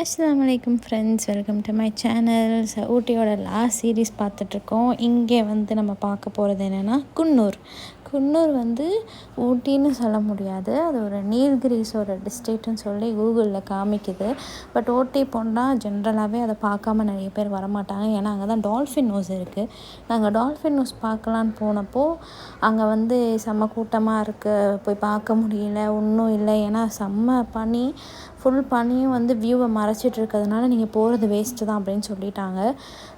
அஸ்ஸலாமு அலைக்கும் friends, welcome to my channel. ஊட்டியோட லாஸ்ட் சீரீஸ் பார்த்துட்ருக்கோம். இங்கே வந்து நம்ம பார்க்க போகிறது என்னென்னா குன்னூர். குன்னூர் வந்து ஊட்டின்னு சொல்ல முடியாது, அது ஒரு நீல்கிரிஸோட டிஸ்ட்ரிக்ட்னு சொல்லி கூகுளில் காமிக்குது. பட் ஊட்டி போனால் ஜென்ரலாகவே அதை பார்க்காம நிறைய பேர் வரமாட்டாங்க. ஏன்னா அங்கே தான் டால்ஃபின் ஹவுஸ் இருக்குது. நாங்கள் டால்ஃபின் ஹவுஸ் பார்க்கலான்னு போனப்போ அங்கே வந்து செம்ம கூட்டமாக இருக்குது, போய் பார்க்க முடியல, ஒன்றும் இல்லை. ஏன்னா செம்ம பனி, ஃபுல் பனியும் வந்து வியூவை மறைச்சிட்டு இருக்கிறதுனால நீங்கள் போகிறது வேஸ்ட்டு தான் அப்படின்னு சொல்லிட்டாங்க.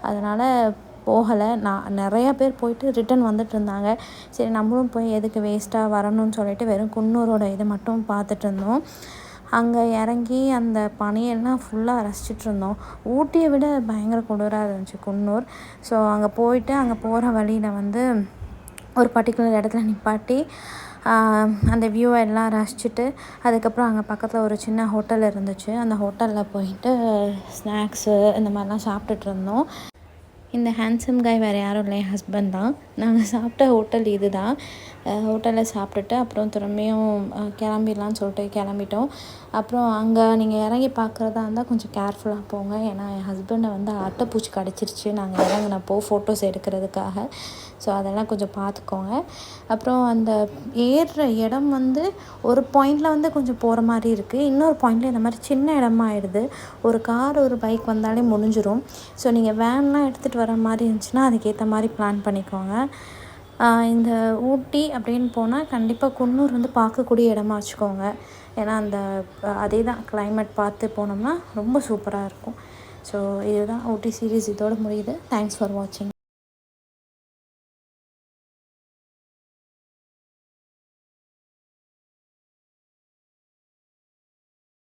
அதனால் போகலை. நான் நிறையா பேர் போயிட்டு ரிட்டன் வந்துட்டு இருந்தாங்க. சரி நம்மளும் போய் எதுக்கு வேஸ்ட்டாக வரணும்னு சொல்லிட்டு வெறும் குன்னூரோட இதை மட்டும் பார்த்துட்டு இருந்தோம். அங்கே இறங்கி அந்த பனியெல்லாம் ஃபுல்லாக ரசிச்சுட்டு இருந்தோம். ஊட்டியை விட பயங்கர குளிராக இருந்துச்சு குன்னூர். ஸோ அங்கே போயிட்டு அங்கே போகிற வழியில் வந்து ஒரு பர்டிகுலர் இடத்துல நிப்பாட்டி அந்த வியூவை எல்லாம் ரசிச்சுட்டு அதுக்கப்புறம் அங்கே பக்கத்தில் ஒரு சின்ன ஹோட்டல் இருந்துச்சு. அந்த ஹோட்டலில் போயிட்டு ஸ்நாக்ஸு இந்த மாதிரிலாம் சாப்பிட்டுட்டு இருந்தோம். இந்த ஹேண்ட்ஸம் காய் வேறு யாரும் இல்லை, என் ஹஸ்பண்ட் தான். நாங்கள் சாப்பிட்ட ஹோட்டல் இது தான். ஹோட்டலில் சாப்பிட்டுட்டு அப்புறம் திரும்பியும் கிளம்பிடலான்னு சொல்லிட்டு கிளம்பிட்டோம். அப்புறம் அங்கே நீங்கள் இறங்கி பார்க்குறதா இருந்தால் கொஞ்சம் கேர்ஃபுல்லாக போங்க. ஏன்னா என் ஹஸ்பண்டை வந்து அட்டைப்பூச்சி கடிச்சிருச்சு நாங்கள் இறங்கினப்போ ஃபோட்டோஸ் எடுக்கிறதுக்காக. ஸோ அதெல்லாம் கொஞ்சம் பார்த்துக்கோங்க. அப்புறம் அந்த ஏறுற இடம் வந்து ஒரு பாயிண்டில் வந்து கொஞ்சம் போகிற மாதிரி இருக்குது, இன்னொரு பாயிண்டில் இந்த மாதிரி சின்ன இடமா ஆயிடுது. ஒரு கார் ஒரு பைக் வந்தாலே முடிஞ்சிடும். ஸோ நீங்கள் வேன்லாம் எடுத்துகிட்டு வர மாதிரி இருந்துச்சுன்னா அதுக்கேற்ற மாதிரி பிளான் பண்ணிக்கோங்க. இந்த ஊட்டி அப்படின்னு போனால் கண்டிப்பாக குன்னூர் வந்து பார்க்கக்கூடிய இடமா வச்சுக்கோங்க. ஏன்னா அந்த அதே தான் கிளைமேட் பார்த்து போனோம்னா ரொம்ப சூப்பராக இருக்கும். ஸோ இதுதான் ஊட்டி சீரீஸ் இதோடு முடியுது. தேங்க்ஸ் ஃபார் வாட்சிங்.